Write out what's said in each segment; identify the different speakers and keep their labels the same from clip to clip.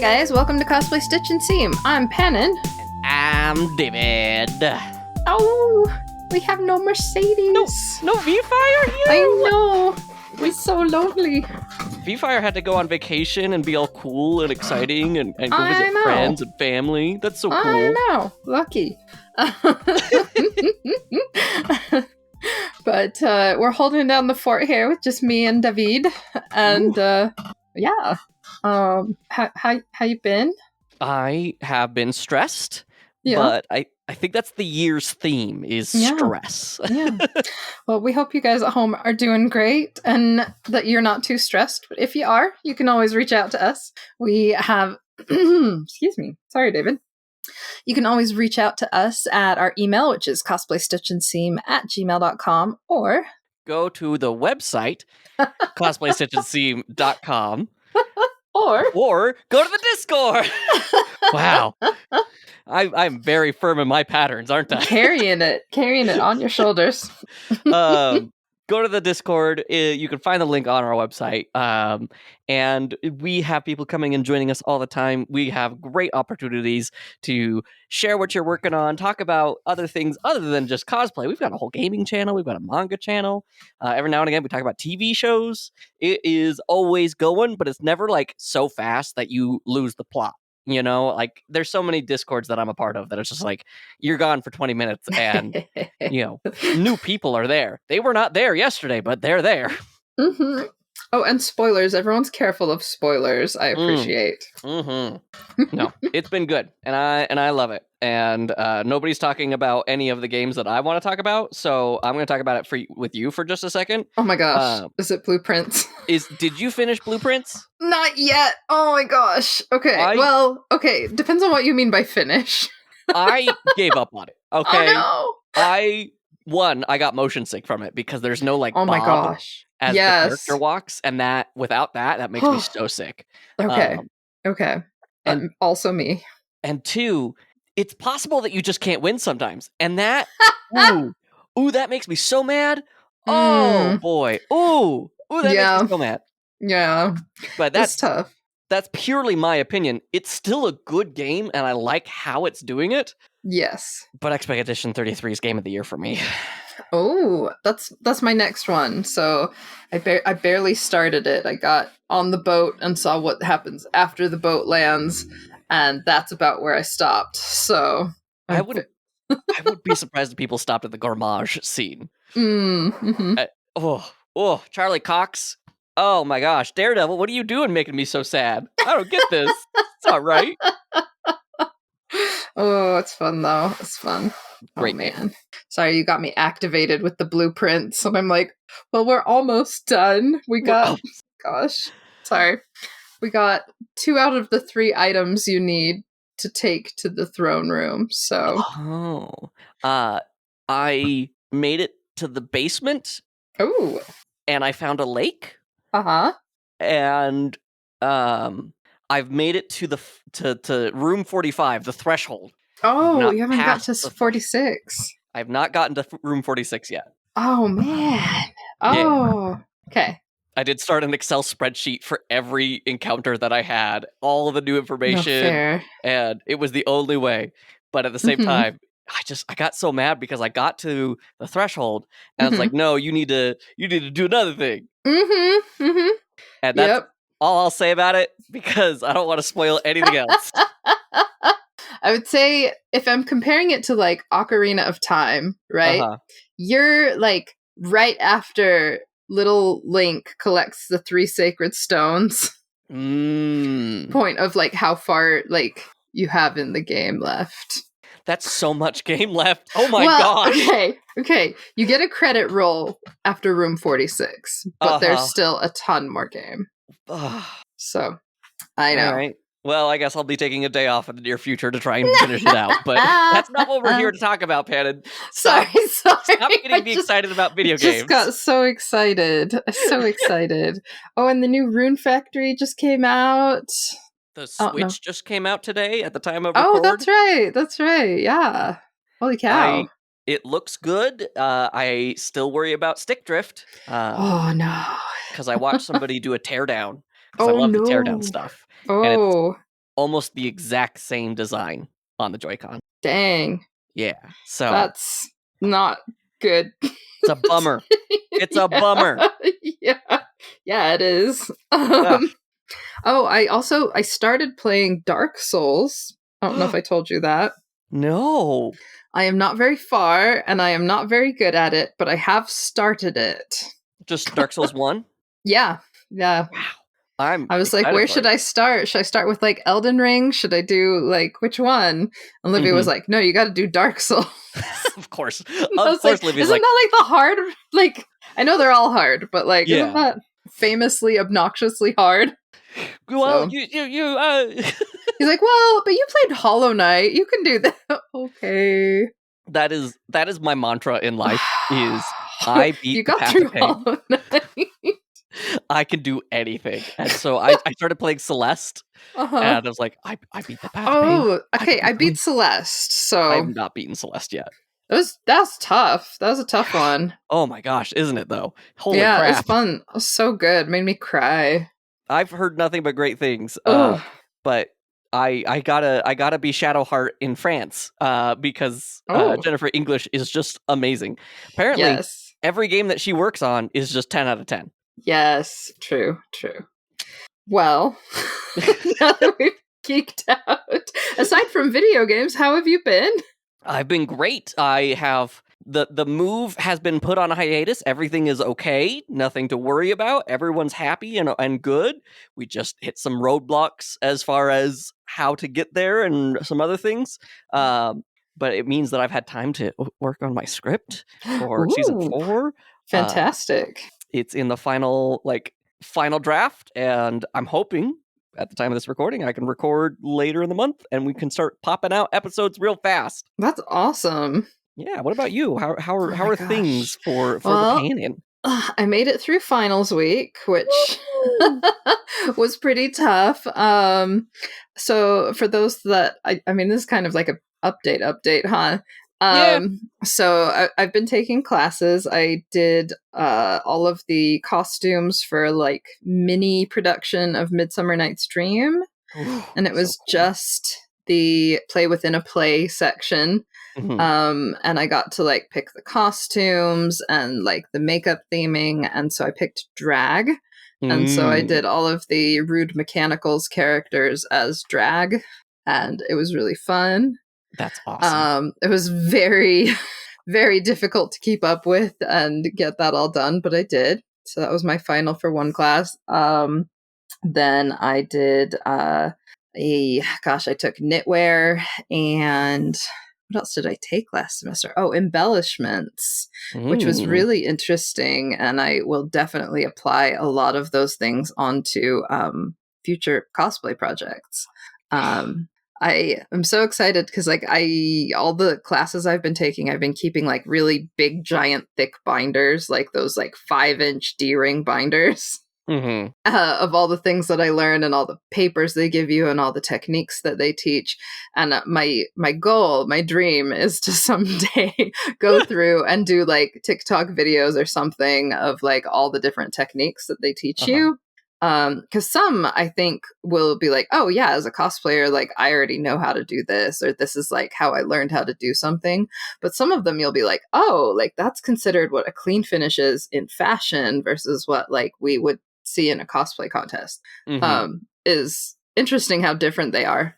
Speaker 1: guys, welcome to Cosplay Stitch and Seam. I'm Pannon.
Speaker 2: I'm David.
Speaker 1: Oh, we have no Mercedes.
Speaker 2: No V-Fire here?
Speaker 1: I know. We're so lonely.
Speaker 2: V-Fire had to go on vacation and be all cool and exciting and go
Speaker 1: I
Speaker 2: visit
Speaker 1: know.
Speaker 2: friends and family. That's so cool.
Speaker 1: I know. Lucky. But we're holding down the fort here with just me and David. And yeah. How you been?
Speaker 2: I have been stressed,
Speaker 1: Yeah.
Speaker 2: but I think that's the year's theme is stress.
Speaker 1: Yeah. Well, we hope you guys at home are doing great and that you're not too stressed. But if you are, you can always reach out to us. We have, excuse me. Sorry, David. You can always reach out to us at our email, which is cosplaystitchandseam@gmail.com, or
Speaker 2: Go to the website, cosplaystitchandseam.com, or go to the Discord. Wow. I'm very firm in my patterns, aren't I?
Speaker 1: carrying it on your shoulders.
Speaker 2: Go to the Discord. You can find the link on our website. And we have people coming and joining us all the time. We have great opportunities to share what you're working on, talk about other things other than just cosplay. We've got a whole gaming channel. We've got a manga channel. Every now and again, we talk about TV shows. It is always going, but it's never like so fast that you lose the plot. You know, like there's so many Discords that I'm a part of that it's just like you're gone for 20 minutes and, you know, new people are there. They were not there yesterday, but they're there.
Speaker 1: Mm-hmm. Oh, and spoilers. Everyone's careful of spoilers. I appreciate.
Speaker 2: No, it's been good, and I love it. And nobody's talking about any of the games that I want to talk about, so I'm going to talk about it with you for just a second.
Speaker 1: Oh my gosh. Is it Blueprints?
Speaker 2: Did you finish Blueprints?
Speaker 1: Not yet. Oh my gosh. Okay. Depends on what you mean by finish.
Speaker 2: I gave up on it. Okay.
Speaker 1: Oh no.
Speaker 2: I got motion sick from it because there's no like
Speaker 1: oh my
Speaker 2: bob
Speaker 1: gosh.
Speaker 2: as the character walks, and without that makes me so sick.
Speaker 1: Okay. And also me.
Speaker 2: And two, it's possible that you just can't win sometimes. And that ooh, that makes me so mad. Oh boy. Ooh, that makes me so mad.
Speaker 1: Yeah.
Speaker 2: But
Speaker 1: that's tough.
Speaker 2: That's purely my opinion. It's still a good game, and I like how it's doing it.
Speaker 1: Yes.
Speaker 2: But Expedition 33 is game of the year for me.
Speaker 1: Oh, that's my next one. So I barely started it. I got on the boat and saw what happens after the boat lands, and that's about where I stopped. So
Speaker 2: I would be surprised if people stopped at the Gourmage scene. Charlie Cox. Oh my gosh, Daredevil, what are you doing making me so sad? I don't get this. It's not right.
Speaker 1: Oh, it's fun though. It's fun.
Speaker 2: Great
Speaker 1: man. Sorry, you got me activated with the blueprints. And I'm like, well, we're almost done. We got, sorry. We got 2 out of the 3 items you need to take to the throne room. So.
Speaker 2: I made it to the basement.
Speaker 1: Oh.
Speaker 2: And I found a lake.
Speaker 1: Uh-huh.
Speaker 2: And I've made it to room 45, the threshold.
Speaker 1: Oh, you haven't got to 46.
Speaker 2: I've not gotten to room 46 yet.
Speaker 1: Oh, man. Oh, yeah. Okay.
Speaker 2: I did start an Excel spreadsheet for every encounter that I had, all of the new information, and it was the only way. But at the same time, I got so mad because I got to the threshold, and I was like, no, you need to do another thing. And that's all I'll say about it, because I don't want to spoil anything else.
Speaker 1: I would say if I'm comparing it to like Ocarina of Time, right? You're like right after little Link collects the 3 sacred stones. Point of like how far like you have in the game left.
Speaker 2: That's so much game left. Oh my gosh.
Speaker 1: Okay. You get a credit roll after room 46, but there's still a ton more game. So, I know.
Speaker 2: All right. Well, I guess I'll be taking a day off in the near future to try and finish it out. But that's not what we're here to talk about, Pannon.
Speaker 1: Sorry.
Speaker 2: Stop getting me excited about video games.
Speaker 1: Just got so excited. So excited. Oh, and the new Rune Factory just came out.
Speaker 2: The Switch just came out today at the time of record.
Speaker 1: Oh, that's right. Yeah. Holy cow.
Speaker 2: It looks good. I still worry about stick drift.
Speaker 1: Oh, no.
Speaker 2: Because I watched somebody do a teardown. Because I love the teardown stuff.
Speaker 1: Oh.
Speaker 2: almost the exact same design on the Joy-Con.
Speaker 1: Dang.
Speaker 2: Yeah, so
Speaker 1: that's not good.
Speaker 2: It's a bummer. It's a bummer.
Speaker 1: Yeah, it is. I started playing Dark Souls. I don't know if I told you that.
Speaker 2: No.
Speaker 1: I am not very far, and I am not very good at it, but I have started it.
Speaker 2: Just Dark Souls 1?
Speaker 1: Yeah.
Speaker 2: Wow.
Speaker 1: I was like, where should I start? Should I start with like Elden Ring? Should I do like which one? And Olivia was like, no, you got to do Dark Souls.
Speaker 2: Of course.
Speaker 1: Of course, Livia's isn't that like the hard? Like, I know they're all hard, but like, isn't that famously obnoxiously hard?
Speaker 2: Well,
Speaker 1: He's like, well, but you played Hollow Knight. You can do that. Okay.
Speaker 2: That is my mantra in life. Is I beat
Speaker 1: you got through Hollow Knight.
Speaker 2: I can do anything, and so I started playing Celeste, and I was like, I beat the path of pain.
Speaker 1: Oh, okay, I beat Celeste, so
Speaker 2: I've not beaten Celeste yet.
Speaker 1: That's tough. That was a tough one.
Speaker 2: Oh my gosh, isn't it though? Holy crap!
Speaker 1: Yeah, it's fun. It was so good. Made me cry.
Speaker 2: I've heard nothing but great things. But I gotta be Shadowheart in France because Jennifer English is just amazing. Apparently, every game that she works on is just 10 out of 10.
Speaker 1: Yes, true. Well, now that we've geeked out, aside from video games, how have you been?
Speaker 2: I've been great. I have the move has been put on hiatus. Everything is okay. Nothing to worry about. Everyone's happy and good. We just hit some roadblocks as far as how to get there and some other things. But it means that I've had time to work on my script for season 4.
Speaker 1: Fantastic.
Speaker 2: It's in the final draft, and I'm hoping at the time of this recording I can record later in the month and we can start popping out episodes real fast.
Speaker 1: That's awesome.
Speaker 2: Yeah, what about you? How are things for the canon?
Speaker 1: I made it through finals week, which was pretty tough. So for those that I mean, this is kind of like a update, huh? So I've been taking classes. I did all of the costumes for like mini production of Midsummer Night's Dream, and it was so cool. Just the play within a play section. And I got to like pick the costumes and like the makeup theming, and so I picked drag. And so I did all of the Rude Mechanicals characters as drag, and it was really fun.
Speaker 2: That's awesome.
Speaker 1: It was very, very difficult to keep up with and get that all done, but I did. So that was my final for one class. Then I did I took knitwear, and what else did I take last semester? Oh, embellishments, which was really interesting. And I will definitely apply a lot of those things onto future cosplay projects. I am so excited because like all the classes I've been taking, I've been keeping like really big, giant, thick binders, like those like 5-inch D-ring binders of all the things that I learned and all the papers they give you and all the techniques that they teach. And my goal, my dream is to someday go through and do like TikTok videos or something of like all the different techniques that they teach you. Because some I think will be like, oh yeah, as a cosplayer, like I already know how to do this, or this is like how I learned how to do something. But some of them you'll be like, oh, like that's considered what a clean finish is in fashion versus what like we would see in a cosplay contest. Is interesting how different they are.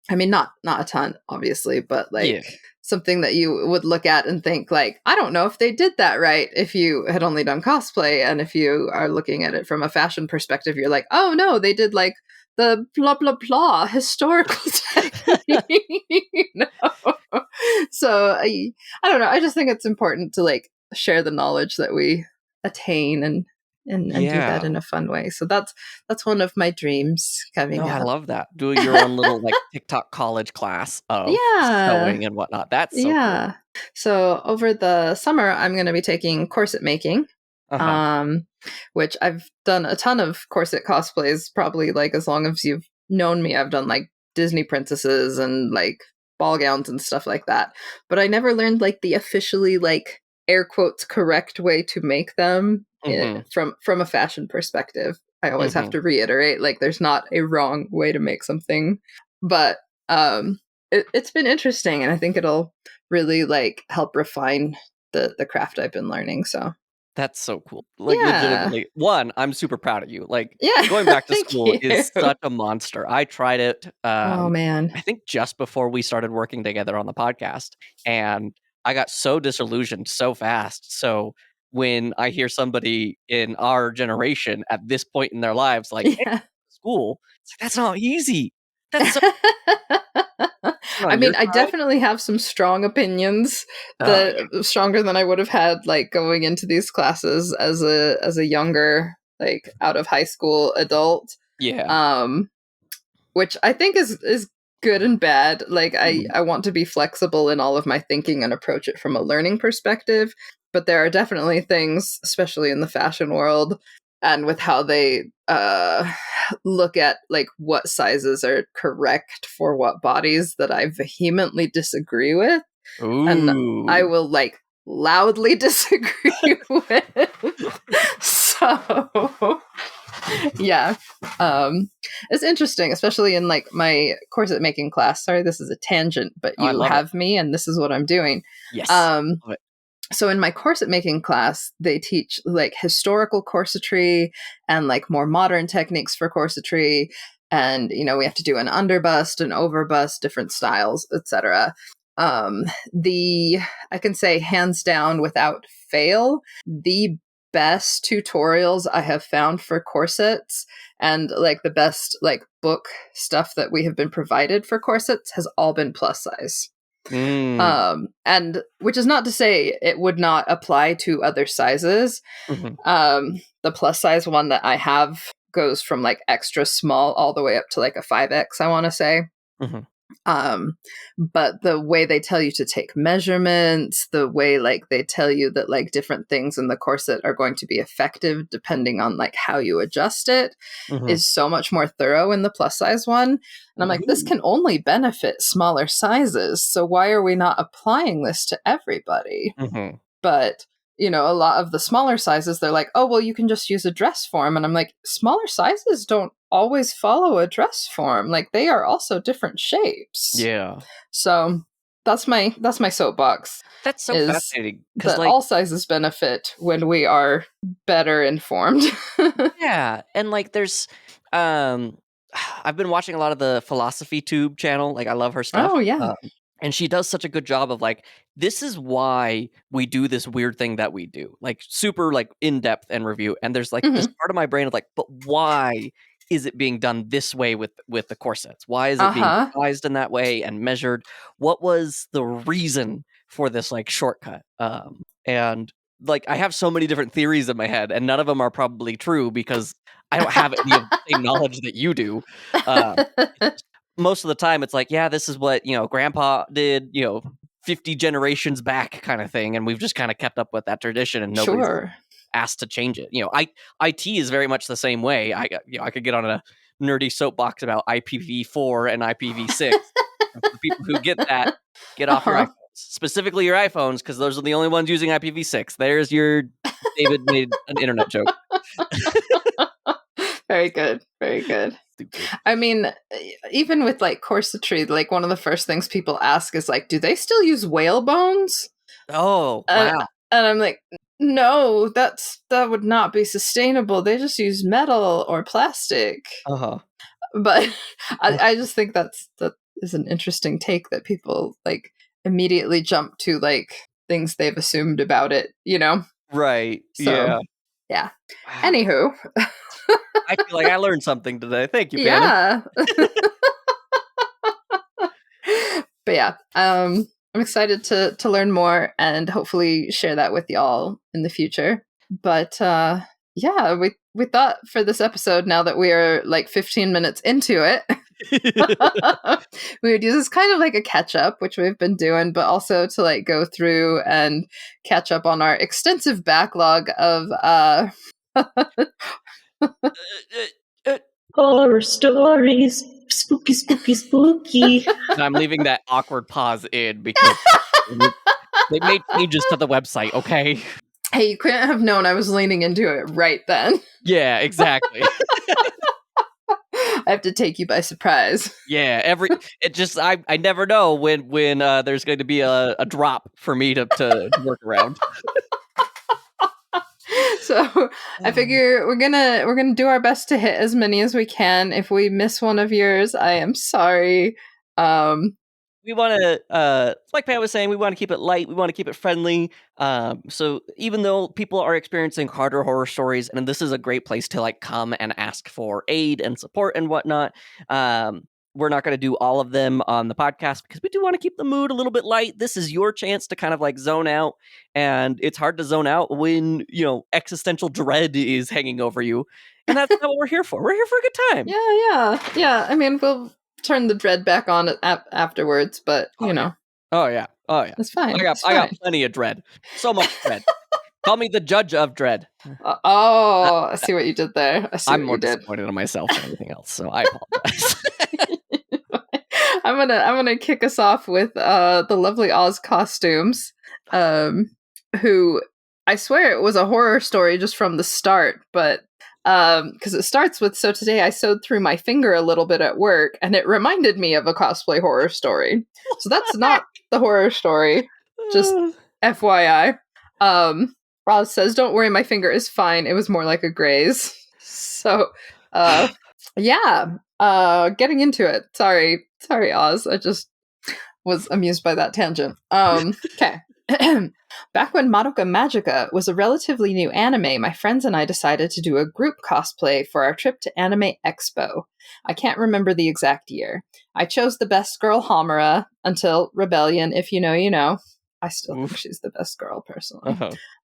Speaker 1: I mean, not a ton, obviously, but like something that you would look at and think like, I don't know if they did that right if you had only done cosplay. And if you are looking at it from a fashion perspective, you're like, oh no, they did like the blah, blah, blah historical technique. So I don't know. I just think it's important to like share the knowledge that we attain and do that in a fun way. So that's one of my dreams coming up.
Speaker 2: I love that. Doing your own little like TikTok college class of sewing and whatnot. That's so cool.
Speaker 1: So over the summer, I'm going to be taking corset making, which I've done a ton of corset cosplays, probably like as long as you've known me. I've done like Disney princesses and like ball gowns and stuff like that. But I never learned like the officially like air quotes correct way to make them. From a fashion perspective. I always have to reiterate, like there's not a wrong way to make something. but it's been interesting, and I think it'll really like help refine the craft I've been learning. So
Speaker 2: that's so cool. Like, legitimately, one, I'm super proud of you. Like,
Speaker 1: yeah,
Speaker 2: going back to
Speaker 1: thank
Speaker 2: school
Speaker 1: you.
Speaker 2: is such a monster. I tried it.
Speaker 1: Oh man,
Speaker 2: I think just before we started working together on the podcast, and I got so disillusioned so fast. So when I hear somebody in our generation at this point in their lives, like, hey,
Speaker 1: yeah.
Speaker 2: school, it's like, that's not easy. That's so
Speaker 1: I
Speaker 2: on your
Speaker 1: mean, I
Speaker 2: side.
Speaker 1: definitely have some strong opinions
Speaker 2: Oh
Speaker 1: that stronger than I would have had like going into these classes as a younger like out of high school adult.
Speaker 2: yeah.
Speaker 1: Um which I think is good and bad. Like
Speaker 2: Mhm.
Speaker 1: I want to be flexible in all of my thinking and approach it from a learning perspective, but there are definitely things, especially in the fashion world and with how they look at like what sizes are correct for what bodies, that I vehemently disagree with, and I
Speaker 2: Ooh.
Speaker 1: will like loudly disagree with. So yeah, it's interesting, especially in like my corset making class. Sorry, this is a tangent, but
Speaker 2: Oh, I
Speaker 1: you
Speaker 2: love it.
Speaker 1: have me and this is what I'm doing.
Speaker 2: Yes.
Speaker 1: um
Speaker 2: Love it.
Speaker 1: so in my corset making class, they teach like historical corsetry and like more modern techniques for corsetry, and you know, we have to do an underbust, an overbust, different styles, etc. The I can say hands down without fail, the best tutorials I have found for corsets and like the best like book stuff that we have been provided for corsets has all been plus size.
Speaker 2: Mm.
Speaker 1: And which is not to say it would not apply to other sizes.
Speaker 2: Mhm.
Speaker 1: The plus size one that I have goes from like extra small all the way up to like a 5X, I want to say.
Speaker 2: Mhm.
Speaker 1: um but the way they tell you to take measurements, the way like they tell you that like different things in the corset are going to be effective depending on like how you adjust it,
Speaker 2: Mhm.
Speaker 1: is so much more thorough in the plus size one. And I'm like, this
Speaker 2: Ooh.
Speaker 1: can only benefit smaller sizes, so why are we not applying this to everybody?
Speaker 2: Mhm.
Speaker 1: But you know, a lot of the smaller sizes, they're like, oh well, you can just use a dress form, and I'm like, smaller sizes don't always follow a dress form, like they are also different shapes.
Speaker 2: Yeah.
Speaker 1: So that's my soapbox,
Speaker 2: That's so
Speaker 1: is
Speaker 2: fascinating because,
Speaker 1: that
Speaker 2: like,
Speaker 1: all sizes benefit when we are better informed.
Speaker 2: yeah, and, like, there's, um I've been watching a lot of the Philosophy Tube channel, like, I love her stuff,
Speaker 1: Oh yeah.
Speaker 2: and she does such a good job of, like, this is why we do this weird thing that we do, like, super, like, in-depth and review, and there's, like, this
Speaker 1: Hmm.
Speaker 2: part of my brain of, like, "But why is it being done this way with the corsets? Why is it being
Speaker 1: Uh-huh.
Speaker 2: sized in that way and measured? What was the reason for this, like, shortcut?" And, like, I have so many different theories in my head, and none of them are probably true because I don't have any of the same knowledge that you do. It's just most of the time, it's like, "Yeah, this is what, grandpa did, 50 generations back," kinda thing, and we've just kinda kept up with that tradition, and nobody's
Speaker 1: Sure.
Speaker 2: asked to change it. IT is very much the same way. I could get on a nerdy soapbox about IPv4 and IPv6. And for the people who get that, get off your
Speaker 1: Uh-huh.
Speaker 2: iPhones. Specifically your iPhones, because those are the only ones using IPv6. There's your David made an internet joke.
Speaker 1: Very good. Very good.
Speaker 2: Stupid.
Speaker 1: I mean, even with like corsetry, like one of the first things people ask is like, do they still use whale bones?
Speaker 2: Oh,
Speaker 1: And
Speaker 2: wow.
Speaker 1: and I'm like, no, that would not be sustainable. They just use metal or plastic.
Speaker 2: Uh-huh.
Speaker 1: But
Speaker 2: That's
Speaker 1: I just think that is an interesting take, that people like immediately jump to like things they've assumed about it, you know?
Speaker 2: right.
Speaker 1: So
Speaker 2: Yeah.
Speaker 1: yeah.
Speaker 2: Wow.
Speaker 1: Anywho,
Speaker 2: I feel like I learned something today. Thank you, Bannon.
Speaker 1: yeah. But yeah, I'm excited to learn more and hopefully share that with y'all in the future. But yeah, we thought for this episode, now that we are like 15 minutes into it, we would use this kind of like a catch up, which we've been doing, but also to like go through and catch up on our extensive backlog of
Speaker 3: horror stories. Spooky, spooky, spooky.
Speaker 2: I'm leaving that awkward pause in because they made changes to the website, okay?
Speaker 1: hey, you couldn't have known I was leaning into it right then.
Speaker 2: Yeah, exactly.
Speaker 1: I have to take you by surprise.
Speaker 2: Yeah, I never know when there's going to be a drop for me to work around.
Speaker 1: So I figure we're gonna do our best to hit as many as we can. If we miss one of yours, I am sorry.
Speaker 2: We want to, like Pat was saying, we want to keep it light. We want to keep it friendly. So even though people are experiencing harder horror stories, and this is a great place to like come and ask for aid and support and whatnot, we're not going to do all of them on the podcast because we do want to keep the mood a little bit light. This is your chance to kind of like zone out, and it's hard to zone out when, existential dread is hanging over you. And that's not what we're here for. We're here for a good time.
Speaker 1: Yeah. I mean, we'll turn the dread back on afterwards, but you know.
Speaker 2: Oh yeah.
Speaker 1: It's fine.
Speaker 2: I got plenty of dread. So much dread. Call me the judge of dread.
Speaker 1: I see what you did there.
Speaker 2: I'm more disappointed in myself than anything else, so I apologize.
Speaker 1: I'm gonna kick us off with the lovely Oz costumes, who I swear it was a horror story just from the start, but because it starts with, so today I sewed through my finger a little bit at work, and it reminded me of a cosplay horror story. So that's not the horror story, just FYI. Roz says, "Don't worry, my finger is fine. It was more like a graze." So, getting into it. Sorry, Oz. I just was amused by that tangent. Okay. Back when Madoka Magica was a relatively new anime, my friends and I decided to do a group cosplay for our trip to Anime Expo. I can't remember the exact year. I chose the best girl Homura until Rebellion, if you know, you know. I still think she's the best girl, personally.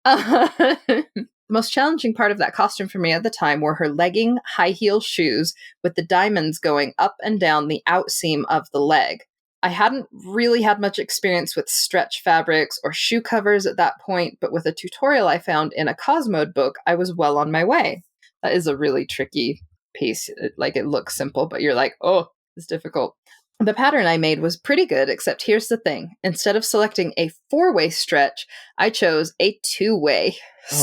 Speaker 1: The most challenging part of that costume for me at the time were her legging, high heel shoes with the diamonds going up and down the outseam of the leg. I hadn't really had much experience with stretch fabrics or shoe covers at that point, but with a tutorial I found in a Cosmode book, I was well on my way. That is a really tricky piece. It looks simple, but you're like, oh, it's difficult. The pattern I made was pretty good, except here's the thing. Instead of selecting a 4-way stretch, I chose a 2-way.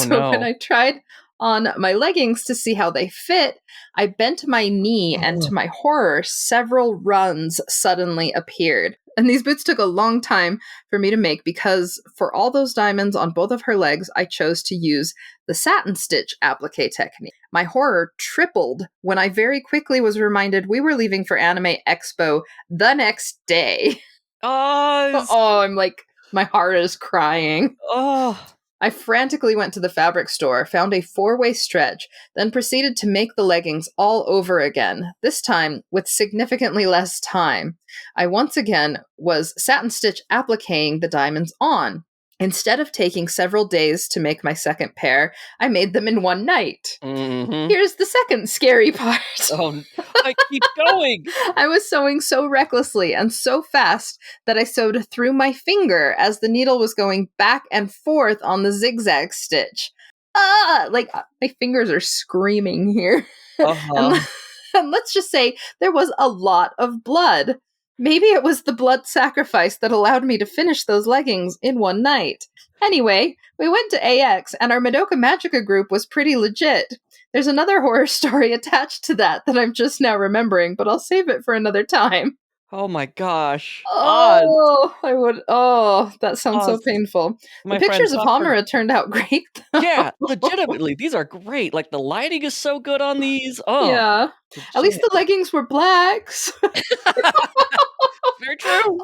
Speaker 1: When I tried on my leggings to see how they fit, I bent my knee, and to my horror, several runs suddenly appeared. And these boots took a long time for me to make because for all those diamonds on both of her legs, I chose to use the satin stitch applique technique. My horror tripled when I very quickly was reminded we were leaving for Anime Expo the next day. I'm like, my heart is crying. I frantically went to the fabric store, found a 4-way stretch, then proceeded to make the leggings all over again, this time with significantly less time. I once again was satin stitch appliquing the diamonds on. Instead of taking several days to make my second pair, I made them in one night.
Speaker 2: Mm-hmm.
Speaker 1: Here's the second scary part.
Speaker 2: I keep going.
Speaker 1: I was sewing so recklessly and so fast that I sewed through my finger as the needle was going back and forth on the zigzag stitch. My fingers are screaming here. And let's just say there was a lot of blood. Maybe it was the blood sacrifice that allowed me to finish those leggings in one night. Anyway, we went to AX, and our Madoka Magica group was pretty legit. There's another horror story attached to that I'm just now remembering, but I'll save it for another time.
Speaker 2: Oh my gosh.
Speaker 1: That sounds so painful. The pictures of Homura turned out great, though.
Speaker 2: Yeah, legitimately, these are great. Like, the lighting is so good on these.
Speaker 1: Yeah. Legit. At least the leggings were blacks.
Speaker 2: Very true.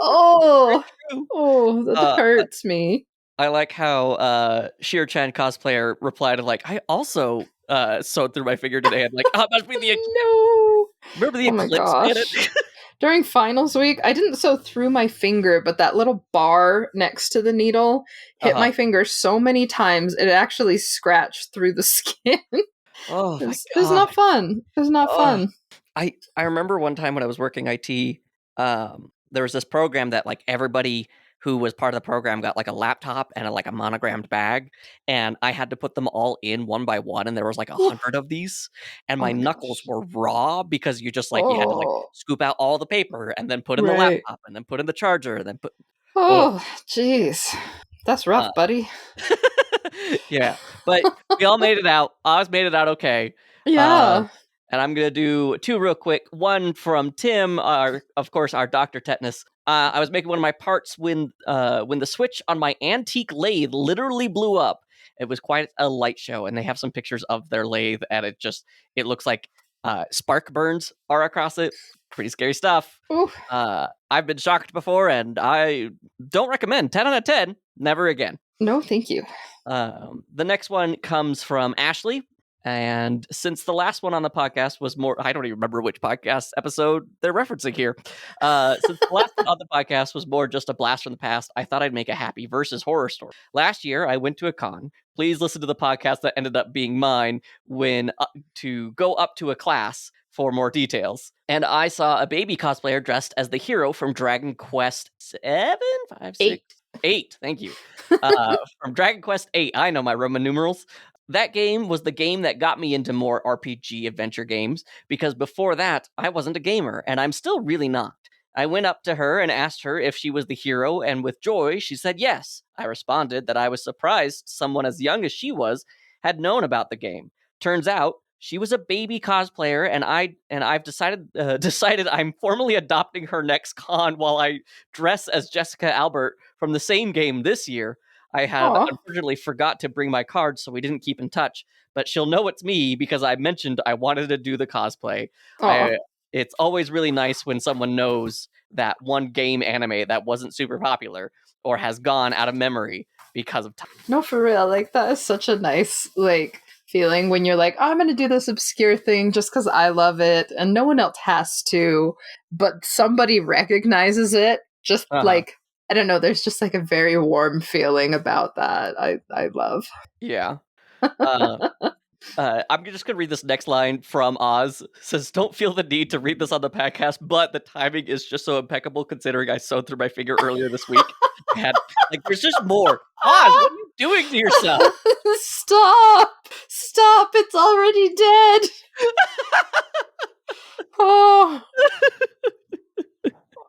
Speaker 1: That hurts me.
Speaker 2: I like how Sheer-chan cosplayer replied like, I also sewed through my finger today. I'm like, it must be the
Speaker 1: no.
Speaker 2: Remember the eclipse?
Speaker 1: During finals week, I didn't sew through my finger, but that little bar next to the needle hit my finger so many times it actually scratched through the skin. It was not fun. It was not fun.
Speaker 2: I remember one time when I was working IT, there was this program that like everybody who was part of the program got like a laptop and a monogrammed bag, and I had to put them all in one by one, and there was like 100 of these, and my knuckles were raw because you just like you had to like scoop out all the paper and then put in the laptop and then put in the charger and then put.
Speaker 1: Jeez, that's rough, buddy.
Speaker 2: Yeah, but we all made it out. Oz made it out okay.
Speaker 1: Yeah.
Speaker 2: And I'm going to do 2 real quick. One from Tim, of course, our Dr. Tetanus. I was making one of my parts when the switch on my antique lathe literally blew up. It was quite a light show, and they have some pictures of their lathe, and it looks like spark burns are across it. Pretty scary stuff. I've been shocked before, and I don't recommend. 10 out of 10. Never again.
Speaker 1: No, thank you.
Speaker 2: The next one comes from Ashley. And since the last one on the podcast was more, I don't even remember which podcast episode they're referencing here. Since the last one on the podcast was more just a blast from the past, I thought I'd make a happy versus horror story. Last year, I went to a con. Please listen to the podcast that ended up being mine when to go up to a class for more details. And I saw a baby cosplayer dressed as the hero from Dragon Quest 7? 5, 6, 8. Thank you. From Dragon Quest 8. I know my Roman numerals. That game was the game that got me into more RPG adventure games, because before that, I wasn't a gamer, and I'm still really not. I went up to her and asked her if she was the hero, and with joy, she said yes. I responded that I was surprised someone as young as she was had known about the game. Turns out, she was a baby cosplayer, and I've decided I'm formally adopting her next con while I dress as Jessica Albert from the same game this year. I had unfortunately forgot to bring my card, so we didn't keep in touch. But she'll know it's me because I mentioned I wanted to do the cosplay. It's always really nice when someone knows that one game anime that wasn't super popular or has gone out of memory because of time.
Speaker 1: No, for real. Like, that is such a nice, like, feeling when you're like, oh, I'm going to do this obscure thing just because I love it and no one else has to, but somebody recognizes it. Just like, I don't know, there's just like a very warm feeling about that. I love.
Speaker 2: Yeah. I'm just going to read this next line from Oz. It says, don't feel the need to read this on the podcast, but the timing is just so impeccable considering I sewed through my finger earlier this week. There's just more. Oz, what are you doing to yourself?
Speaker 1: Stop, it's already dead.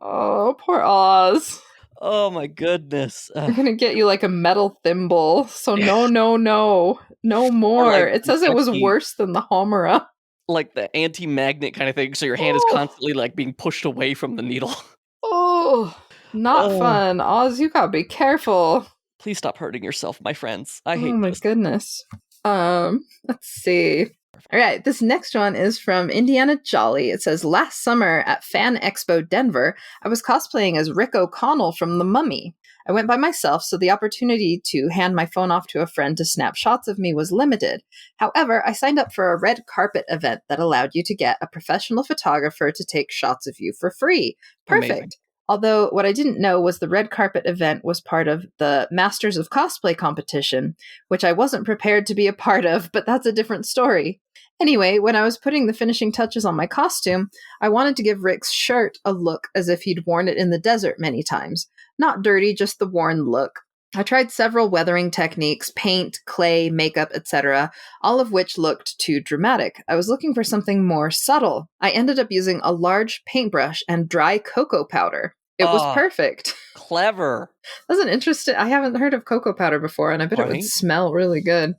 Speaker 1: Oh, poor Oz.
Speaker 2: Oh my goodness.
Speaker 1: We're going to get you like a metal thimble. So no more. Like, it says it was worse than the Homura.
Speaker 2: Like the anti-magnet kind of thing. So your hand is constantly like being pushed away from the needle.
Speaker 1: Oh, not fun. Oz, you gotta be careful.
Speaker 2: Please stop hurting yourself, my friends. I hate this.
Speaker 1: Oh my goodness. Let's see. All right, this next one is from Indiana Jolly. It says, last summer at Fan Expo Denver, I was cosplaying as Rick O'Connell from The Mummy. I went by myself, so the opportunity to hand my phone off to a friend to snap shots of me was limited. However, I signed up for a red carpet event that allowed you to get a professional photographer to take shots of you for free. Perfect. Amazing. Although what I didn't know was the red carpet event was part of the Masters of Cosplay competition, which I wasn't prepared to be a part of, but that's a different story. Anyway, when I was putting the finishing touches on my costume, I wanted to give Rick's shirt a look as if he'd worn it in the desert many times. Not dirty, just the worn look. I tried several weathering techniques, paint, clay, makeup, etc., all of which looked too dramatic. I was looking for something more subtle. I ended up using a large paintbrush and dry cocoa powder. It was perfect.
Speaker 2: Clever.
Speaker 1: That's an interesting... I haven't heard of cocoa powder before, and I bet it would smell really good.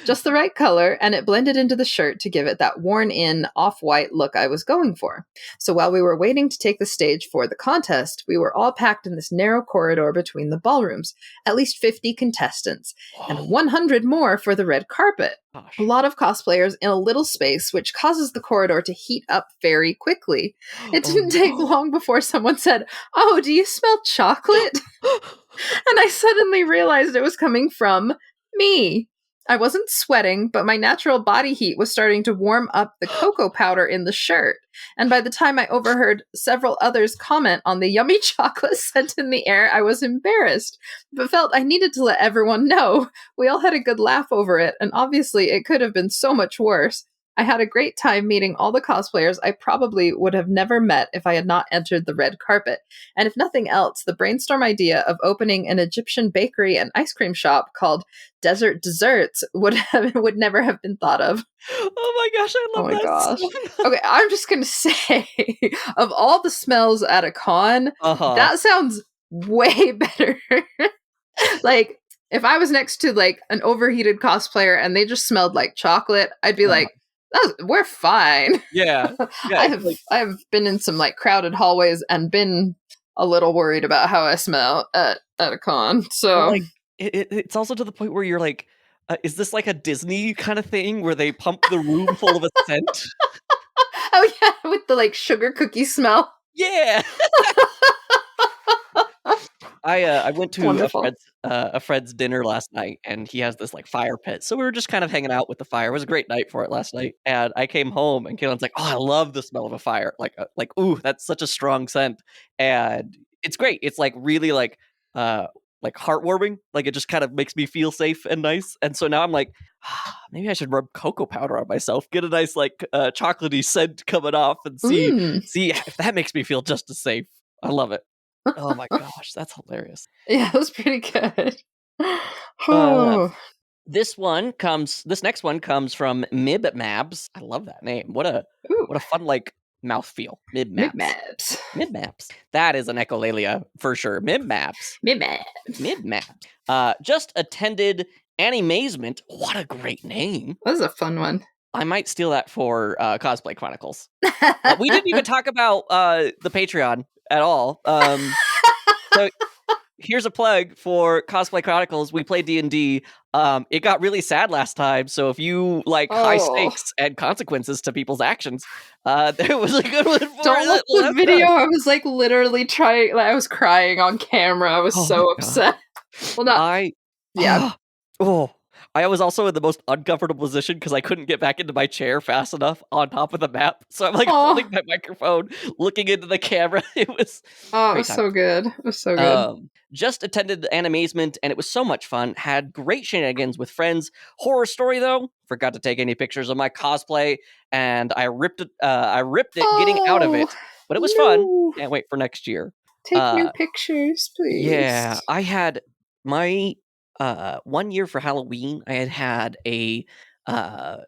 Speaker 1: Just the right color, and it blended into the shirt to give it that worn-in, off-white look I was going for. So while we were waiting to take the stage for the contest, we were all packed in this narrow corridor between the ballrooms. At least 50 contestants, and 100 more for the red carpet. Gosh. A lot of cosplayers in a little space, which causes the corridor to heat up very quickly. It didn't take long before someone said, "Oh, do you smell chocolate?" And I suddenly realized it was coming from me. I wasn't sweating, but my natural body heat was starting to warm up the cocoa powder in the shirt. And by the time I overheard several others comment on the yummy chocolate scent in the air, I was embarrassed, but felt I needed to let everyone know. We all had a good laugh over it, and obviously it could have been so much worse. I had a great time meeting all the cosplayers I probably would have never met if I had not entered the red carpet. And if nothing else, the brainstorm idea of opening an Egyptian bakery and ice cream shop called Desert Desserts would never have been thought of.
Speaker 2: Oh my gosh, I love that.
Speaker 1: Gosh. Okay, I'm just going to say, of all the smells at a con, that sounds way better. Like, if I was next to like an overheated cosplayer and they just smelled like chocolate, I'd be like, We're fine.
Speaker 2: Yeah.
Speaker 1: I have been in some like crowded hallways and been a little worried about how I smell at a con. So
Speaker 2: well, like it's also to the point where you're like, is this like a Disney kind of thing where they pump the room full of a scent?
Speaker 1: Oh yeah, with the like sugar cookie smell.
Speaker 2: Yeah. I went to a friend's dinner last night, and he has this like fire pit, so we were just kind of hanging out with the fire. It was a great night for it last night, and I came home, and Kaylin's like, "Oh, I love the smell of a fire! Like, ooh, that's such a strong scent." And it's great. It's like really like heartwarming. Like it just kind of makes me feel safe and nice. And so now I'm like, maybe I should rub cocoa powder on myself, get a nice like chocolatey scent coming off, and see if that makes me feel just as safe. I love it. Oh my gosh, that's hilarious.
Speaker 1: Yeah, that's pretty good.
Speaker 2: This next one comes from Mibmabs. I love that name. What a fun like mouthfeel. Mibmabs. That is an echolalia for sure. Mibmabs. Just attended Animazement. What a great name.
Speaker 1: That was a fun one.
Speaker 2: I might steal that for Cosplay Chronicles. We didn't even talk about the Patreon at all. So here's a plug for Cosplay Chronicles. We play D&D. It got really sad last time, so if you like high stakes and consequences to people's actions, there was a good one for
Speaker 1: Don't look the video. I was like literally trying. Like, I was crying on camera. I was so upset. Well, not.
Speaker 2: I was also in the most uncomfortable position because I couldn't get back into my chair fast enough on top of the map. So I'm like holding my microphone, looking into the camera. It was
Speaker 1: it was so good. It was so good.
Speaker 2: Just attended Animazement, and it was so much fun. Had great shenanigans with friends. Horror story though, forgot to take any pictures of my cosplay, and I ripped it getting out of it. But it was fun. Can't wait for next year.
Speaker 1: Take new pictures, please.
Speaker 2: Yeah, I had my 1 year for Halloween. I had a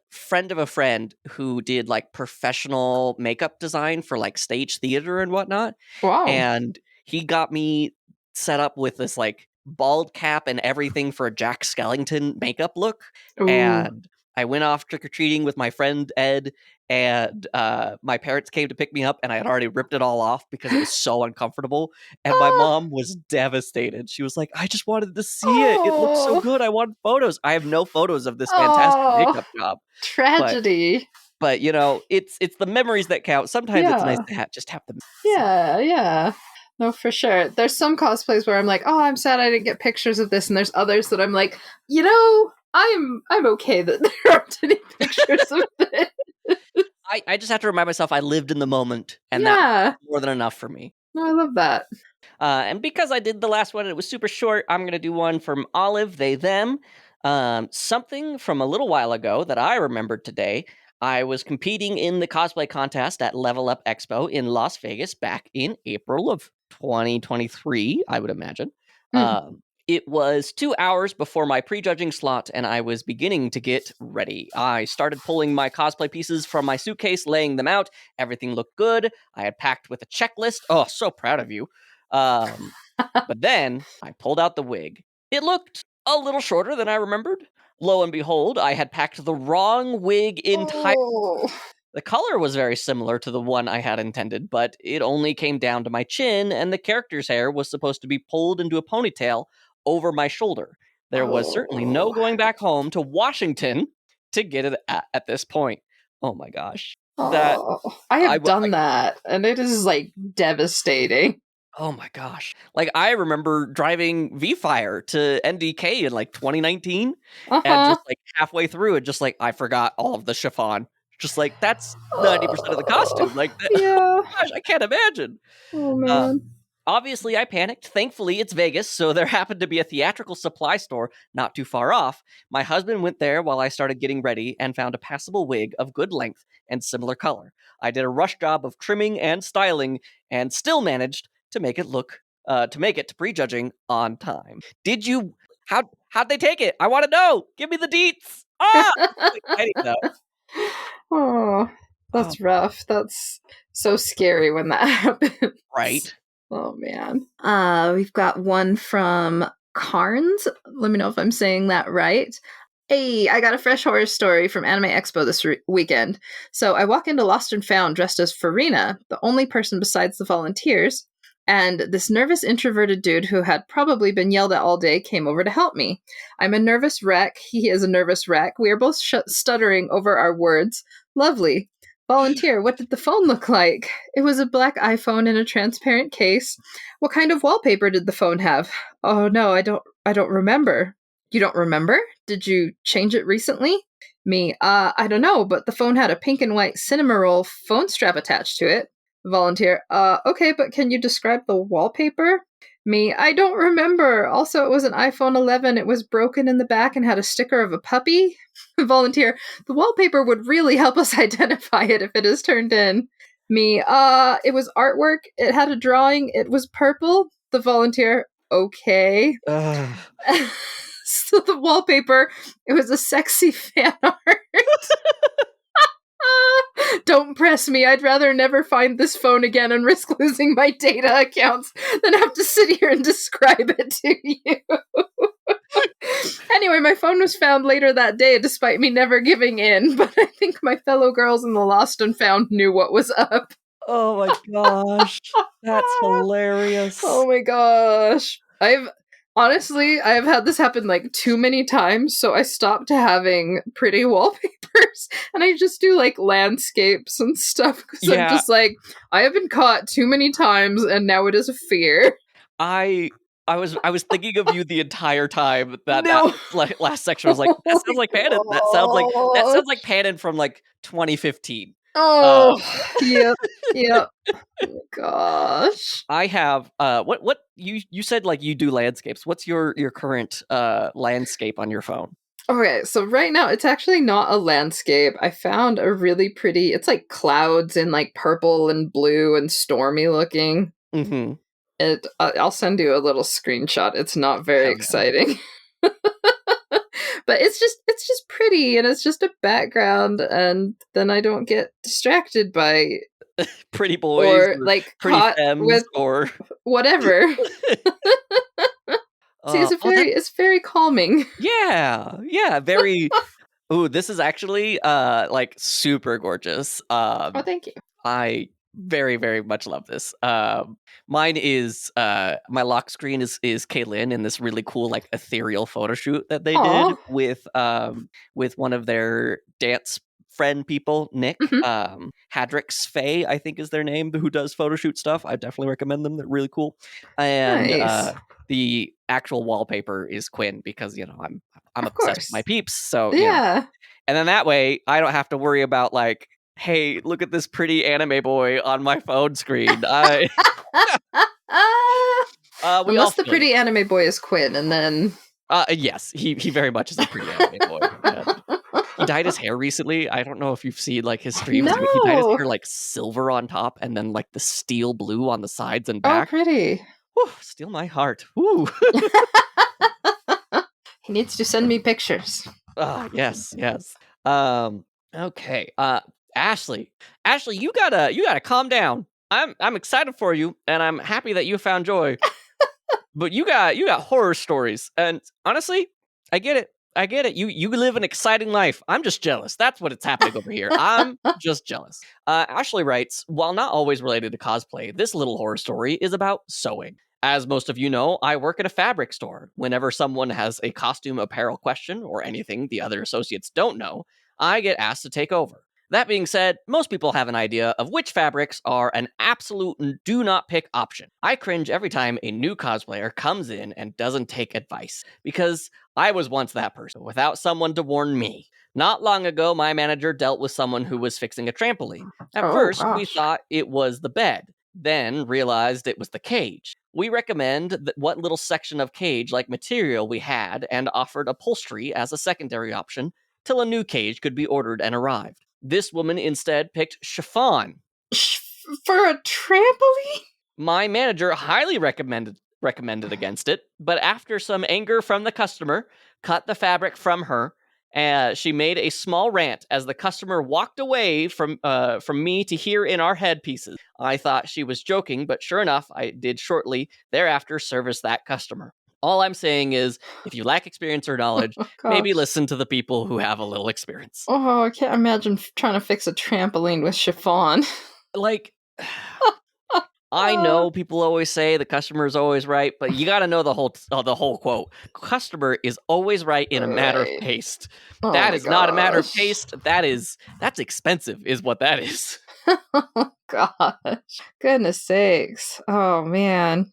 Speaker 2: friend of a friend who did like professional makeup design for like stage theater and whatnot.
Speaker 1: Wow.
Speaker 2: And he got me set up with this like bald cap and everything for a Jack Skellington makeup look. Ooh. And I went off trick-or-treating with my friend Ed, and my parents came to pick me up, and I had already ripped it all off because it was so uncomfortable. And my mom was devastated. She was like, I just wanted to see it. It looks so good. I want photos. I have no photos of this fantastic makeup job.
Speaker 1: Tragedy.
Speaker 2: But you know, it's the memories that count. Sometimes it's nice to just have them.
Speaker 1: Yeah. No, for sure. There's some cosplays where I'm like, oh, I'm sad I didn't get pictures of this. And there's others that I'm like, you know, I'm okay that there aren't any pictures of this.
Speaker 2: I just have to remind myself I lived in the moment, and that's more than enough for me.
Speaker 1: No, I love that.
Speaker 2: And because I did the last one and it was super short, I'm going to do one from Olive, they, them. Something from a little while ago that I remembered today. I was competing in the cosplay contest at Level Up Expo in Las Vegas back in April of 2023, I would imagine. It was 2 hours before my prejudging slot, and I was beginning to get ready. I started pulling my cosplay pieces from my suitcase, laying them out. Everything looked good. I had packed with a checklist. Oh, so proud of you. But then I pulled out the wig. It looked a little shorter than I remembered. Lo and behold, I had packed the wrong wig entirely. Oh. The color was very similar to the one I had intended, but it only came down to my chin, and the character's hair was supposed to be pulled into a ponytail over my shoulder. There was certainly no going back home to Washington to get it at this point. Oh my gosh.
Speaker 1: I have done that, and it is like devastating.
Speaker 2: Oh my gosh. Like I remember driving V-Fire to NDK in like 2019 and just like halfway through it, just like I forgot all of the chiffon. Just like that's 90% of the costume. Like, oh gosh, I can't imagine.
Speaker 1: Oh man.
Speaker 2: Obviously, I panicked. Thankfully, it's Vegas, so there happened to be a theatrical supply store not too far off. My husband went there while I started getting ready and found a passable wig of good length and similar color. I did a rush job of trimming and styling and still managed to make it to prejudging on time. Did you? How'd they take it? I want to know. Give me the deets. Exciting though.
Speaker 1: Oh, that's rough. That's so scary when that happens.
Speaker 2: Right.
Speaker 1: Oh man. We've got one from Carnes. Let me know if I'm saying that right. Hey, I got a fresh horror story from Anime Expo this weekend. So I walk into Lost and Found dressed as Farina, the only person besides the volunteers, and this nervous introverted dude who had probably been yelled at all day came over to help me. I'm a nervous wreck. He is a nervous wreck. We are both stuttering over our words. Lovely. Volunteer, what did the phone look like? It was a black iPhone in a transparent case. What kind of wallpaper did the phone have? Oh no, I don't remember. You don't remember? Did you change it recently? Me, I don't know, but the phone had a pink and white cinema roll phone strap attached to it. Volunteer, okay, but can you describe the wallpaper? Me, I don't remember. Also, it was an iPhone 11. It was broken in the back and had a sticker of a puppy. Volunteer, the wallpaper would really help us identify it if it is turned in. Me, it was artwork. It had a drawing. It was purple. The volunteer, okay. So the wallpaper, it was a sexy fan art. Don't press me. I'd rather never find this phone again and risk losing my data accounts than have to sit here and describe it to you. Anyway, my phone was found later that day despite me never giving in, but I think my fellow girls in the Lost and Found knew what was up.
Speaker 2: Oh my gosh. That's hilarious.
Speaker 1: Oh my gosh. Honestly, I've had this happen like too many times, so I stopped having pretty wallpapers and I just do like landscapes and stuff because I'm just like, I have been caught too many times and now it is a fear.
Speaker 2: I was thinking of you the entire time that last section. I was like, that sounds like Panon. That sounds like Panon from like 2015.
Speaker 1: Oh, yep. Oh my gosh.
Speaker 2: I have what you said, like you do landscapes. What's your current landscape on your phone?
Speaker 1: Okay, so right now it's actually not a landscape. I found a really pretty, it's like clouds in like purple and blue and stormy looking.
Speaker 2: Mm-hmm.
Speaker 1: I'll send you a little screenshot. It's not very exciting. But it's just pretty and it's just a background and then I don't get distracted by
Speaker 2: pretty boys
Speaker 1: or like
Speaker 2: pretty
Speaker 1: caught
Speaker 2: femmes
Speaker 1: with
Speaker 2: or
Speaker 1: whatever. See, it's very calming.
Speaker 2: Yeah, very. Ooh, this is actually like super gorgeous.
Speaker 1: Oh, thank you.
Speaker 2: I very, very much love this. Mine is my lock screen is Kaylin in this really cool like ethereal photo shoot that they did with one of their dance friend people, Nick. Hadrix Faye, I think is their name, who does photo shoot stuff. I definitely recommend them. They're really cool. And
Speaker 1: nice.
Speaker 2: The actual wallpaper is Quinn because I'm obsessed with my peeps. So
Speaker 1: yeah.
Speaker 2: And then that way I don't have to worry about like, hey, look at this pretty anime boy on my phone screen.
Speaker 1: Unless the pretty anime boy is Quinn, and then
Speaker 2: yes, he very much is a pretty anime boy. He dyed his hair recently. I don't know if you've seen like his streams.
Speaker 1: No.
Speaker 2: He dyed his hair like silver on top and then like the steel blue on the sides and back.
Speaker 1: Oh, pretty.
Speaker 2: Whew, steal my heart. Woo.
Speaker 1: He needs to send me pictures.
Speaker 2: Yes. Okay. Ashley, you gotta calm down. I'm excited for you, and I'm happy that you found joy. But you got horror stories, and honestly, I get it. You live an exciting life. I'm just jealous. That's what it's happening over here. I'm just jealous. Ashley writes, while not always related to cosplay, this little horror story is about sewing. As most of you know, I work at a fabric store. Whenever someone has a costume apparel question or anything the other associates don't know, I get asked to take over. That being said, most people have an idea of which fabrics are an absolute do not pick option. I cringe every time a new cosplayer comes in and doesn't take advice, because I was once that person without someone to warn me. Not long ago, my manager dealt with someone who was fixing a trampoline. At first, we thought it was the bed, then realized it was the cage. We recommend what little section of cage like material we had and offered upholstery as a secondary option till a new cage could be ordered and arrived. This woman instead picked chiffon.
Speaker 1: For a trampoline?
Speaker 2: My manager highly recommended against it, but after some anger from the customer, cut the fabric from her. She made a small rant as the customer walked away from me to hear in our headpieces. I thought she was joking, but sure enough, I did shortly thereafter service that customer. All I'm saying is, if you lack experience or knowledge, maybe listen to the people who have a little experience.
Speaker 1: Oh, I can't imagine trying to fix a trampoline with chiffon.
Speaker 2: Like, I know people always say the customer is always right, but you got to know the whole quote. Customer is always right in a matter of taste.
Speaker 1: Oh
Speaker 2: that is not a matter of taste. That's expensive, is what that is.
Speaker 1: Oh gosh, goodness sakes! Oh man,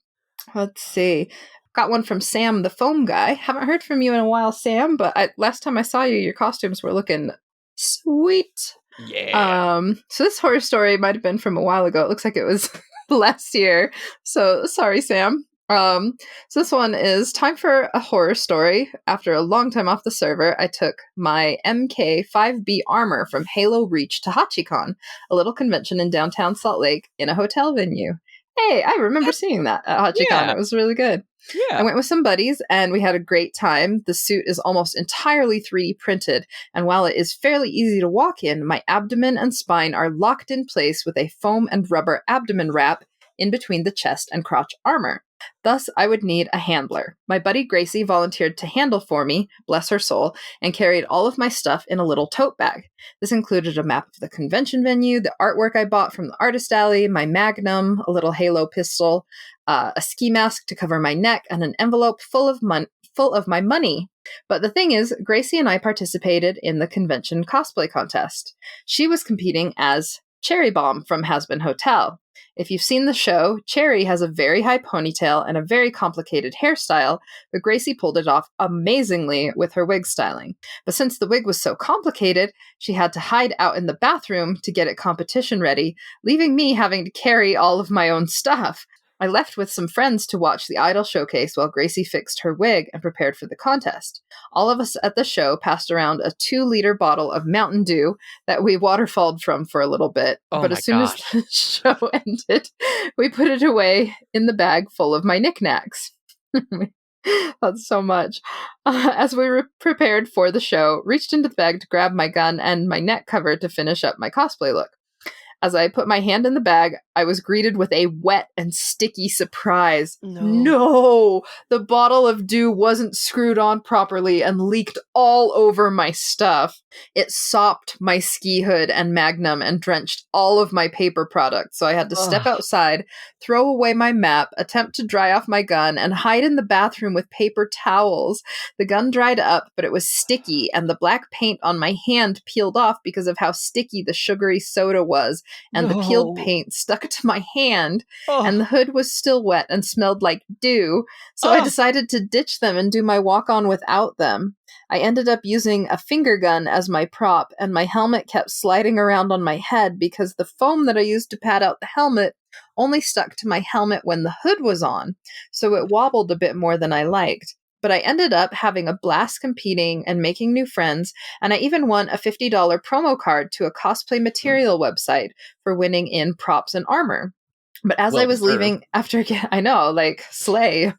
Speaker 1: let's see. Got one from Sam, the foam guy. Haven't heard from you in a while, Sam. But last time I saw you, your costumes were looking sweet.
Speaker 2: Yeah.
Speaker 1: So this horror story might have been from a while ago. It looks like it was last year. So sorry, Sam. So this one is time for a horror story. After a long time off the server, I took my MK5B armor from Halo Reach to HachiCon, a little convention in downtown Salt Lake in a hotel venue. Hey, I remember seeing that at HachiCon.
Speaker 2: Yeah.
Speaker 1: It was really good.
Speaker 2: Yeah.
Speaker 1: I went with some buddies and we had a great time. The suit is almost entirely 3D printed, and while it is fairly easy to walk in, my abdomen and spine are locked in place with a foam and rubber abdomen wrap in between the chest and crotch armor. Thus, I would need a handler. My buddy Gracie volunteered to handle for me, bless her soul, and carried all of my stuff in a little tote bag. This included a map of the convention venue, the artwork I bought from the artist alley, my magnum, a little Halo pistol, a ski mask to cover my neck, and an envelope full of my money. But the thing is, Gracie and I participated in the convention cosplay contest. She was competing as Cherry Bomb from Has-Been Hotel. If you've seen the show, Cherry has a very high ponytail and a very complicated hairstyle, but Gracie pulled it off amazingly with her wig styling. But since the wig was so complicated, she had to hide out in the bathroom to get it competition ready, leaving me having to carry all of my own stuff. I left with some friends to watch the idol showcase while Gracie fixed her wig and prepared for the contest. All of us at the show passed around a 2-liter bottle of Mountain Dew that we waterfalled from for a little bit. But as soon as the show ended, we put it away in the bag full of my knickknacks. That's so much. As we were prepared for the show, reached into the bag to grab my gun and my neck cover to finish up my cosplay look. As I put my hand in the bag, I was greeted with a wet and sticky surprise. No! The bottle of dew wasn't screwed on properly and leaked all over my stuff. It sopped my ski hood and magnum and drenched all of my paper products, so I had to step outside, throw away my map, attempt to dry off my gun, and hide in the bathroom with paper towels. The gun dried up, but it was sticky, and the black paint on my hand peeled off because of how sticky the sugary soda was. And the peeled paint stuck to my hand, and the hood was still wet and smelled like dew, so I decided to ditch them and do my walk-on without them. I ended up using a finger gun as my prop, and my helmet kept sliding around on my head because the foam that I used to pad out the helmet only stuck to my helmet when the hood was on, so it wobbled a bit more than I liked. But I ended up having a blast competing and making new friends, and I even won a $50 promo card to a cosplay material website for winning in props and armor. But as I was leaving after, I know, like, slay.